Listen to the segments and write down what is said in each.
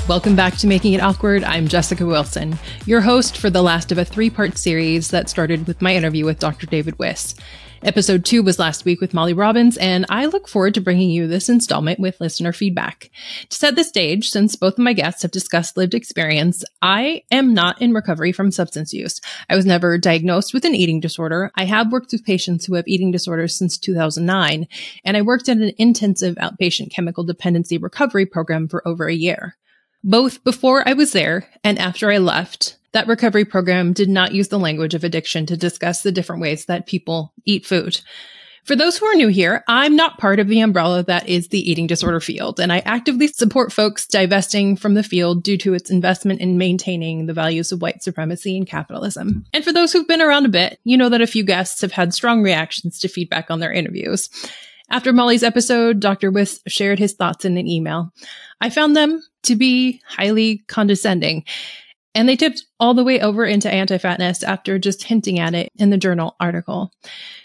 Welcome back to Making It Awkward. I'm Jessica Wilson, your host for the last of a 3-part series that started with my interview with Dr. David Wiss. Episode 2 was last week with Molly Robbins, and I look forward to bringing you this installment with listener feedback. To set the stage, since both of my guests have discussed lived experience, I am not in recovery from substance use. I was never diagnosed with an eating disorder. I have worked with patients who have eating disorders since 2009, and I worked at an intensive outpatient chemical dependency recovery program for over a year. Both before I was there and after I left, that recovery program did not use the language of addiction to discuss the different ways that people eat food. For those who are new here, I'm not part of the umbrella that is the eating disorder field, and I actively support folks divesting from the field due to its investment in maintaining the values of white supremacy and capitalism. And for those who've been around a bit, you know that a few guests have had strong reactions to feedback on their interviews. After Molly's episode, Dr. Wiss shared his thoughts in an email. I found them to be highly condescending, and they tipped all the way over into anti-fatness after just hinting at it in the journal article.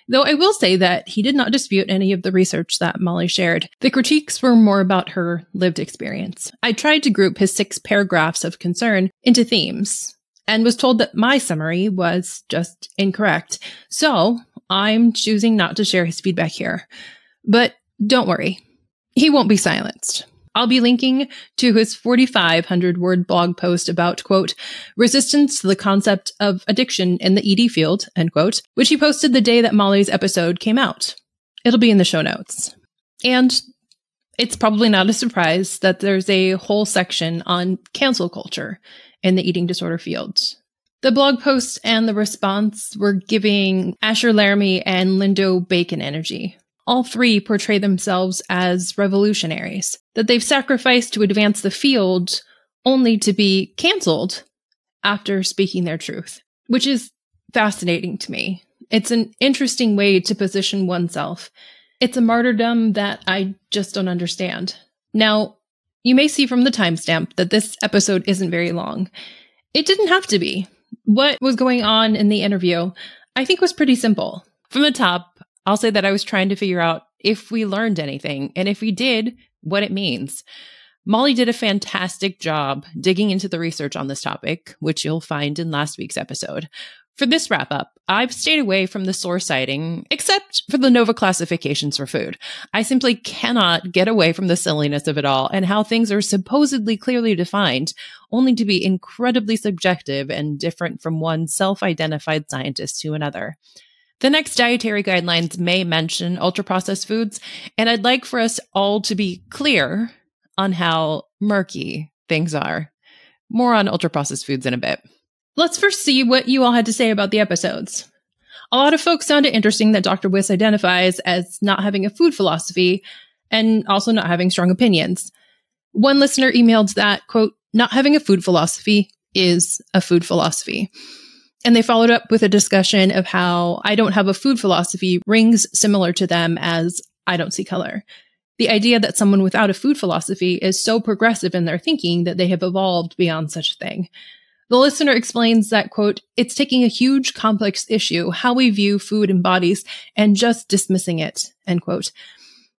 Though I will say that he did not dispute any of the research that Molly shared. The critiques were more about her lived experience. I tried to group his 6 paragraphs of concern into themes and was told that my summary was just incorrect. So I'm choosing not to share his feedback here. But don't worry, he won't be silenced. I'll be linking to his 4,500-word blog post about, quote, resistance to the concept of addiction in the ED field, end quote, which he posted the day that Molly's episode came out. It'll be in the show notes. And it's probably not a surprise that there's a whole section on cancel culture in the eating disorder field. The blog post and the response were giving Asher Laramie and Lindo Bacon energy. All 3 portray themselves as revolutionaries, that they've sacrificed to advance the field only to be canceled after speaking their truth, which is fascinating to me. It's an interesting way to position oneself. It's a martyrdom that I just don't understand. Now, you may see from the timestamp that this episode isn't very long. It didn't have to be. What was going on in the interview, I think, was pretty simple. From the top, I'll say that I was trying to figure out if we learned anything, and if we did, what it means. Molly did a fantastic job digging into the research on this topic, which you'll find in last week's episode. For this wrap-up, I've stayed away from the source citing, except for the NOVA classifications for food. I simply cannot get away from the silliness of it all and how things are supposedly clearly defined, only to be incredibly subjective and different from one self-identified scientist to another. The next dietary guidelines may mention ultraprocessed foods, and I'd like for us all to be clear on how murky things are. More on ultraprocessed foods in a bit. Let's first see what you all had to say about the episodes. A lot of folks found it interesting that Dr. Wiss identifies as not having a food philosophy and also not having strong opinions. One listener emailed that, quote, not having a food philosophy is a food philosophy. And they followed up with a discussion of how I don't have a food philosophy rings similar to them as I don't see color. The idea that someone without a food philosophy is so progressive in their thinking that they have evolved beyond such a thing. The listener explains that, quote, it's taking a huge complex issue, how we view food and bodies, and just dismissing it, end quote.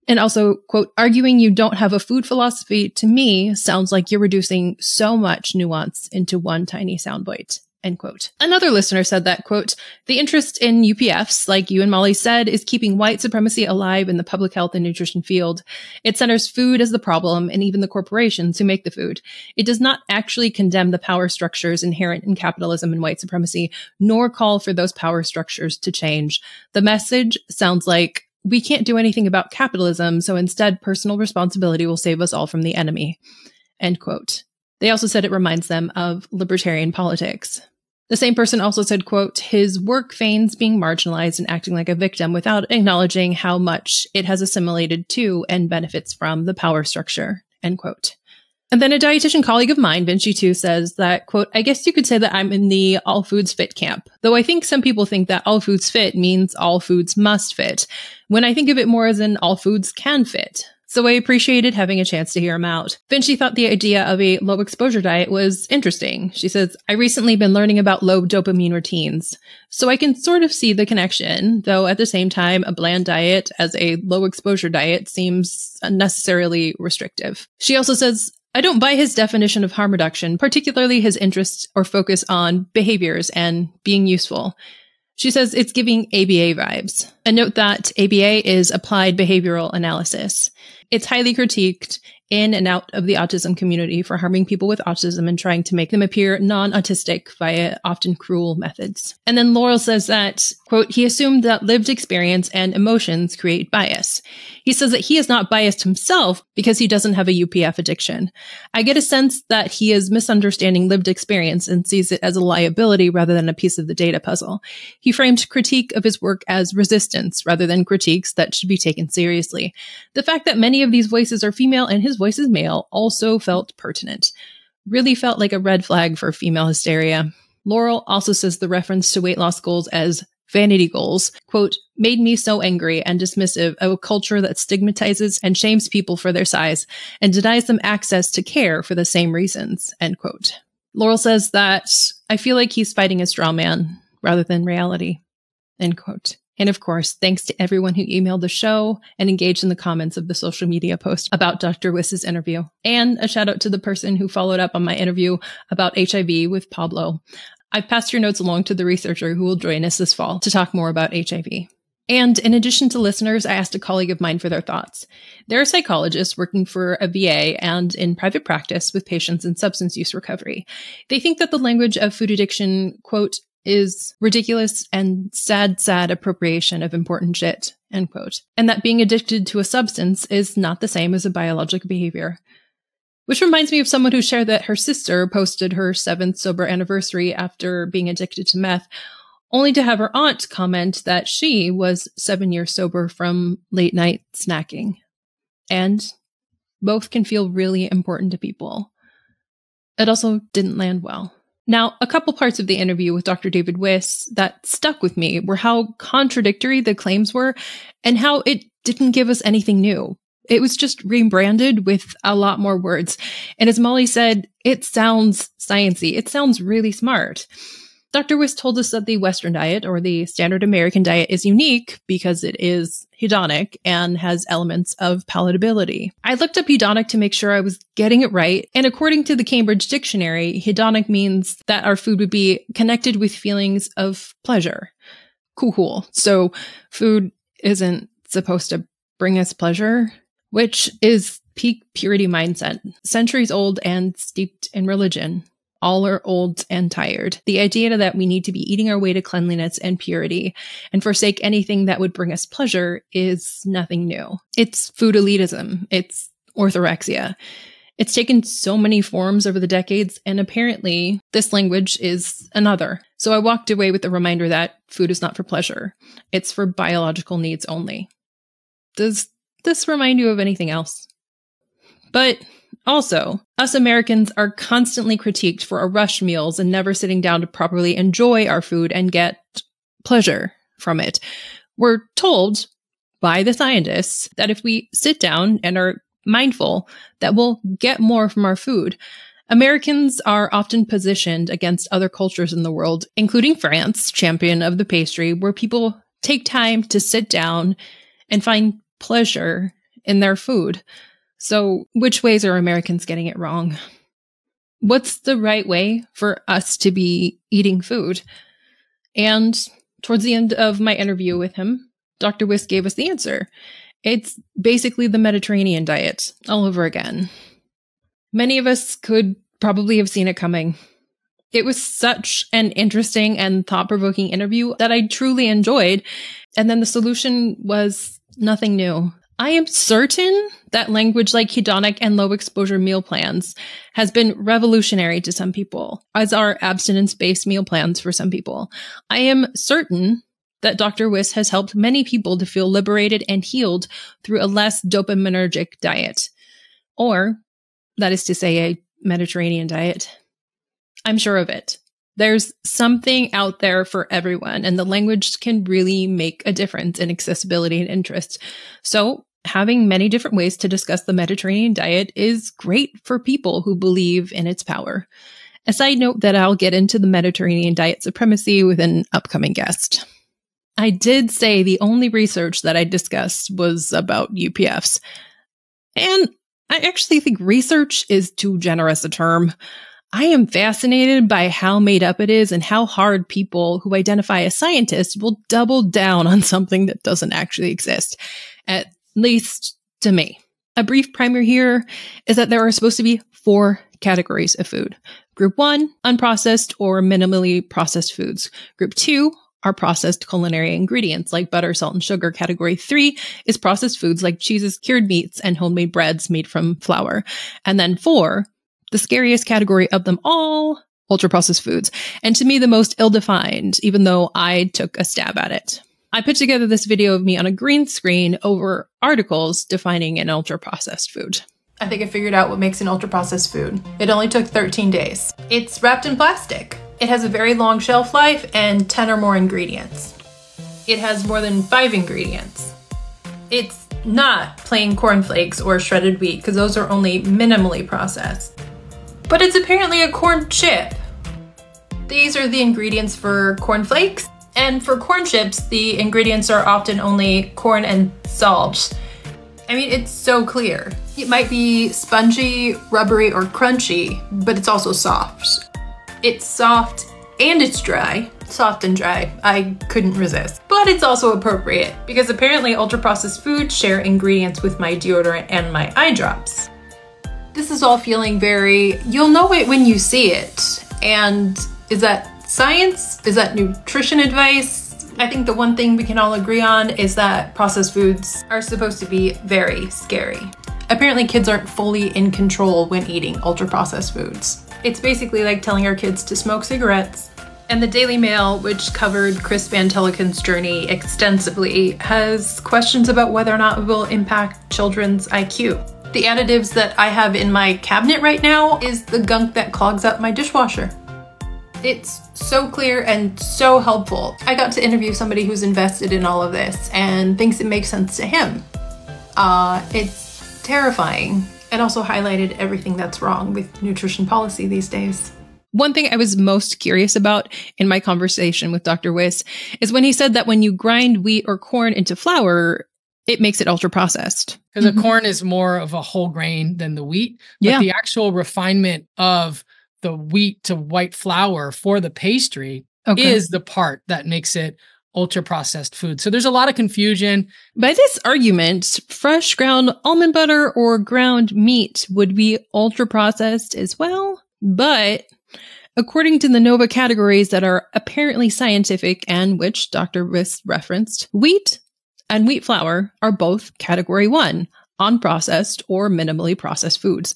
And also, quote, arguing you don't have a food philosophy to me sounds like you're reducing so much nuance into one tiny soundbite. End quote. Another listener said that, quote, the interest in UPFs, like you and Molly said, is keeping white supremacy alive in the public health and nutrition field. It centers food as the problem and even the corporations who make the food. It does not actually condemn the power structures inherent in capitalism and white supremacy, nor call for those power structures to change. The message sounds like we can't do anything about capitalism, so instead personal responsibility will save us all from the enemy. End quote. They also said it reminds them of libertarian politics. The same person also said, quote, his work feigns being marginalized and acting like a victim without acknowledging how much it has assimilated to and benefits from the power structure, end quote. And then a dietitian colleague of mine, Vinci too, says that, quote, I guess you could say that I'm in the all foods fit camp, though I think some people think that all foods fit means all foods must fit, when I think of it more as in all foods can fit. So I appreciated having a chance to hear him out. Vinci thought the idea of a low exposure diet was interesting. She says, I recently been learning about low dopamine routines, so I can sort of see the connection, though at the same time, a bland diet as a low exposure diet seems unnecessarily restrictive. She also says, I don't buy his definition of harm reduction, particularly his interest or focus on behaviors and being useful. She says it's giving ABA vibes. And note that ABA is applied behavioral analysis. It's highly critiqued in and out of the autism community for harming people with autism and trying to make them appear non-autistic via often cruel methods. And then Laurel says that, quote, he assumed that lived experience and emotions create bias. He says that he is not biased himself because he doesn't have a UPF addiction. I get a sense that he is misunderstanding lived experience and sees it as a liability rather than a piece of the data puzzle. He framed critique of his work as resistance rather than critiques that should be taken seriously. The fact that many of these voices are female and his voice is male also felt pertinent. Really felt like a red flag for female hysteria. Laurel also says the reference to weight loss goals as vanity goals, quote, made me so angry and dismissive of a culture that stigmatizes and shames people for their size and denies them access to care for the same reasons, end quote. Laurel says that I feel like he's fighting a straw man rather than reality, end quote. And of course, thanks to everyone who emailed the show and engaged in the comments of the social media post about Dr. Wiss's interview. And a shout out to the person who followed up on my interview about HIV with Pablo. I've passed your notes along to the researcher who will join us this fall to talk more about HIV. And in addition to listeners, I asked a colleague of mine for their thoughts. They're a psychologist working for a VA and in private practice with patients in substance use recovery. They think that the language of food addiction, quote, is ridiculous and sad appropriation of important shit, end quote. And that being addicted to a substance is not the same as a biologic behavior. Which reminds me of someone who shared that her sister posted her 7th sober anniversary after being addicted to meth, only to have her aunt comment that she was 7 years sober from late night snacking. And both can feel really important to people. It also didn't land well. Now, a couple parts of the interview with Dr. David Wiss that stuck with me were how contradictory the claims were and how it didn't give us anything new. It was just rebranded with a lot more words. And as Molly said, it sounds sciencey. It sounds really smart. Dr. Wiss told us that the Western diet, or the standard American diet, is unique because it is hedonic and has elements of palatability. I looked up hedonic to make sure I was getting it right, and according to the Cambridge Dictionary, hedonic means that our food would be connected with feelings of pleasure. Cool. So food isn't supposed to bring us pleasure, which is peak purity mindset, centuries old and steeped in religion. All are old and tired. The idea that we need to be eating our way to cleanliness and purity and forsake anything that would bring us pleasure is nothing new. It's food elitism. It's orthorexia. It's taken so many forms over the decades, and apparently this language is another. So I walked away with the reminder that food is not for pleasure. It's for biological needs only. Does this remind you of anything else? But also, us Americans are constantly critiqued for our rush meals and never sitting down to properly enjoy our food and get pleasure from it. We're told by the scientists that if we sit down and are mindful, that we'll get more from our food. Americans are often positioned against other cultures in the world, including France, champion of the pastry, where people take time to sit down and find pleasure in their food. So which ways are Americans getting it wrong? What's the right way for us to be eating food? And towards the end of my interview with him, Dr. Wiss gave us the answer. It's basically the Mediterranean diet all over again. Many of us could probably have seen it coming. It was such an interesting and thought-provoking interview that I truly enjoyed. And then the solution was nothing new. I am certain that language like hedonic and low exposure meal plans has been revolutionary to some people, as are abstinence-based meal plans for some people. I am certain that Dr. Wiss has helped many people to feel liberated and healed through a less dopaminergic diet. Or, that is to say, a Mediterranean diet. I'm sure of it. There's something out there for everyone, and the language can really make a difference in accessibility and interest. So having many different ways to discuss the Mediterranean diet is great for people who believe in its power. A side note that I'll get into the Mediterranean diet supremacy with an upcoming guest. I did say the only research that I discussed was about UPFs. And I actually think research is too generous a term. I am fascinated by how made up it is and how hard people who identify as scientists will double down on something that doesn't actually exist, at least to me. A brief primer here is that there are supposed to be 4 categories of food. Group 1, unprocessed or minimally processed foods. Group 2 are processed culinary ingredients like butter, salt, and sugar. Category 3 is processed foods like cheeses, cured meats, and homemade breads made from flour. And then 4, the scariest category of them all, ultra-processed foods. And to me, the most ill-defined, even though I took a stab at it. I put together this video of me on a green screen over articles defining an ultra-processed food. I think I figured out what makes an ultra-processed food. It only took 13 days. It's wrapped in plastic. It has a very long shelf life and 10 or more ingredients. It has more than 5 ingredients. It's not plain cornflakes or shredded wheat, because those are only minimally processed. But it's apparently a corn chip. These are the ingredients for cornflakes. And for corn chips, the ingredients are often only corn and salt. I mean, it's so clear. It might be spongy, rubbery, or crunchy, but it's also soft. It's soft and it's dry. Soft and dry. I couldn't resist. But it's also appropriate, because apparently ultra-processed foods share ingredients with my deodorant and my eye drops. This is all feeling very, you'll know it when you see it. And is that science? Is that nutrition advice? I think the one thing we can all agree on is that processed foods are supposed to be very scary. Apparently kids aren't fully in control when eating ultra-processed foods. It's basically like telling our kids to smoke cigarettes. And the Daily Mail, which covered Chris Van Teleken's journey extensively, has questions about whether or not it will impact children's IQ. The additives that I have in my cabinet right now is the gunk that clogs up my dishwasher. It's so clear and so helpful. I got to interview somebody who's invested in all of this and thinks it makes sense to him. It's terrifying. It also highlighted everything that's wrong with nutrition policy these days. One thing I was most curious about in my conversation with Dr. Wiss is when he said that when you grind wheat or corn into flour, it makes it ultra-processed. Because the corn is more of a whole grain than the wheat. But the actual refinement of the wheat to white flour for the pastry is the part that makes it ultra-processed food. So there's a lot of confusion. By this argument, fresh ground almond butter or ground meat would be ultra-processed as well. But according to the NOVA categories that are apparently scientific and which Dr. Wiss referenced, wheat and wheat flour are both category 1, unprocessed or minimally processed foods.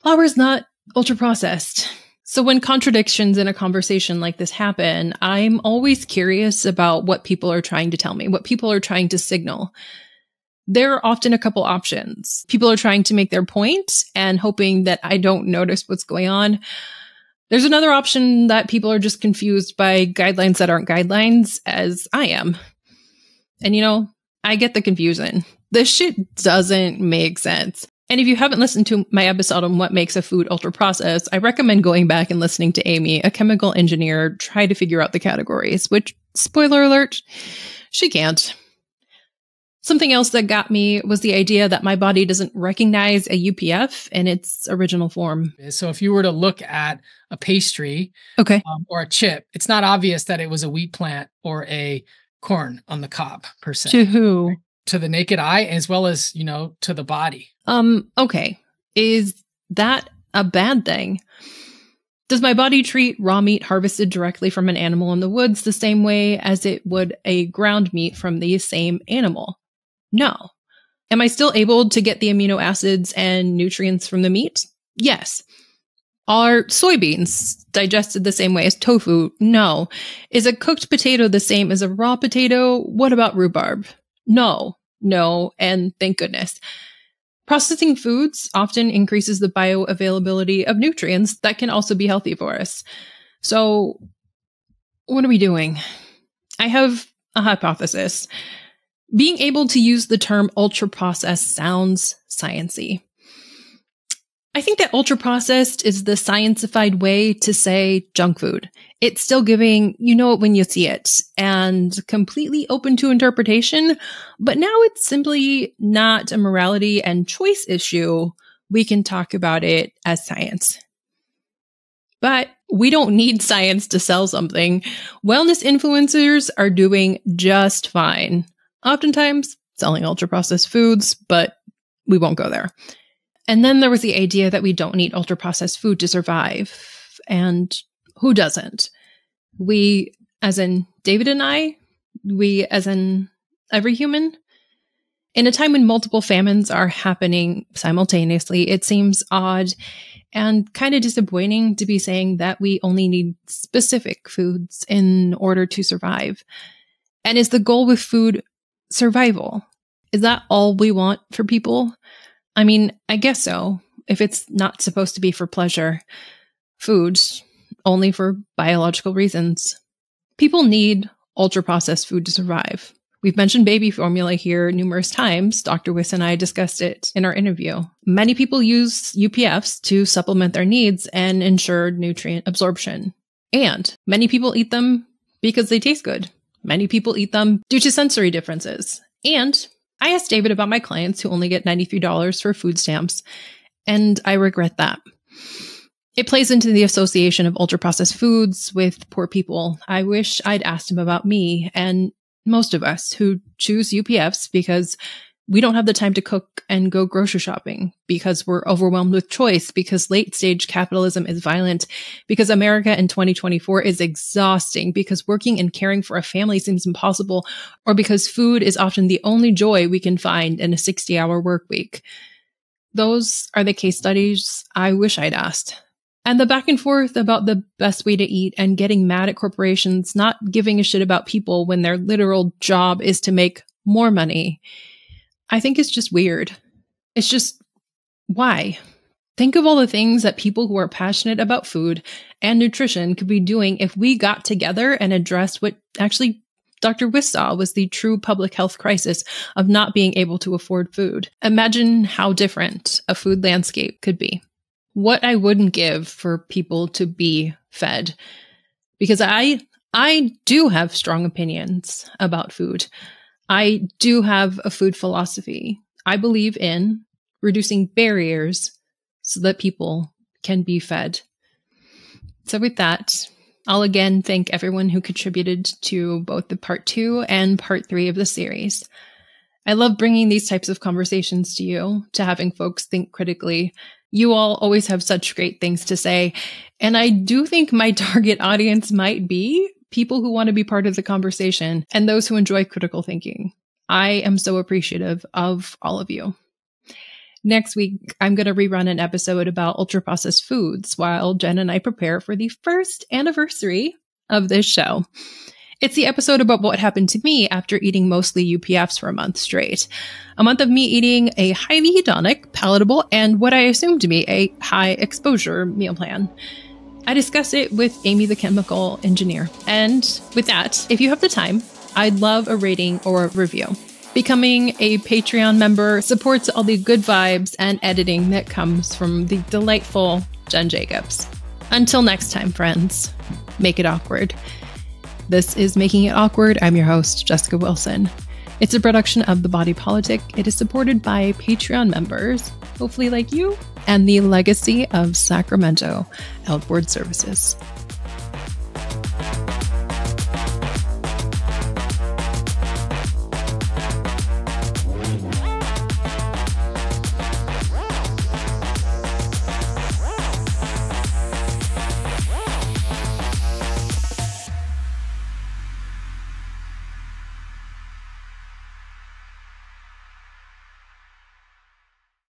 Flour is not ultra-processed. So when contradictions in a conversation like this happen, I'm always curious about what people are trying to tell me, what people are trying to signal. There are often a couple options. People are trying to make their point and hoping that I don't notice what's going on. There's another option that people are just confused by guidelines that aren't guidelines, as I am. And you know, I get the confusion. This shit doesn't make sense. And if you haven't listened to my episode on what makes a food ultra-processed, I recommend going back and listening to Amy, a chemical engineer, try to figure out the categories, which, spoiler alert, she can't. Something else that got me was the idea that my body doesn't recognize a UPF in its original form. So if you were to look at a pastry or a chip, it's not obvious that it was a wheat plant or a corn on the cob, per se. To who? To the naked eye, as well as, you know, to the body. Okay. Is that a bad thing? Does my body treat raw meat harvested directly from an animal in the woods the same way as it would a ground meat from the same animal? No. Am I still able to get the amino acids and nutrients from the meat? Yes. Are soybeans digested the same way as tofu? No. Is a cooked potato the same as a raw potato? What about rhubarb? No, and thank goodness. Processing foods often increases the bioavailability of nutrients that can also be healthy for us. So what are we doing? I have a hypothesis. Being able to use the term ultra-processed sounds science-y. I think that ultra-processed is the science-ified way to say junk food. It's still giving, you know it when you see it, and completely open to interpretation, but now it's simply not a morality and choice issue. We can talk about it as science. But we don't need science to sell something. Wellness influencers are doing just fine. Oftentimes selling ultra-processed foods, but we won't go there. And then there was the idea that we don't need ultra-processed food to survive. And who doesn't? We, as in David and I, we, as in every human. In a time when multiple famines are happening simultaneously, it seems odd and kind of disappointing to be saying that we only need specific foods in order to survive. And is the goal with food survival? Is that all we want for people? I mean, I guess so, if it's not supposed to be for pleasure. Food, only for biological reasons. People need ultra-processed food to survive. We've mentioned baby formula here numerous times. Dr. Wiss and I discussed it in our interview. Many people use UPFs to supplement their needs and ensure nutrient absorption. And many people eat them because they taste good. Many people eat them due to sensory differences. And I asked David about my clients who only get $93 for food stamps, and I regret that. It plays into the association of ultra-processed foods with poor people. I wish I'd asked him about me and most of us who choose UPFs because we don't have the time to cook and go grocery shopping, because we're overwhelmed with choice, because late-stage capitalism is violent, because America in 2024 is exhausting, because working and caring for a family seems impossible, or because food is often the only joy we can find in a 60-hour work week. Those are the case studies I wish I'd asked. And the back and forth about the best way to eat and getting mad at corporations not giving a shit about people when their literal job is to make more money, I think it's just weird. It's just, why? Think of all the things that people who are passionate about food and nutrition could be doing if we got together and addressed what actually Dr. Wiss saw was the true public health crisis of not being able to afford food. Imagine how different a food landscape could be. What I wouldn't give for people to be fed. Because I do have strong opinions about food. I do have a food philosophy. I believe in reducing barriers so that people can be fed. So with that, I'll again thank everyone who contributed to both the part 2 and part 3 of the series. I love bringing these types of conversations to you, to having folks think critically. You all always have such great things to say. And I do think my target audience might be people who want to be part of the conversation and those who enjoy critical thinking. I am so appreciative of all of you. Next week, I'm going to rerun an episode about ultra-processed foods while Jen and I prepare for the first anniversary of this show. It's the episode about what happened to me after eating mostly UPFs for a month straight. A month of me eating a highly hedonic, palatable, and what I assume to be a high exposure meal plan. I discuss it with Amy the chemical engineer. And with that, if you have the time, I'd love a rating or a review. Becoming a Patreon member supports all the good vibes and editing that comes from the delightful Jen Jacobs. Until next time, friends, make it awkward. This is Making It Awkward. I'm your host, Jessica Wilson. It's a production of The Body Politic. It is supported by Patreon members, hopefully like you, and the legacy of Sacramento Outboard Services.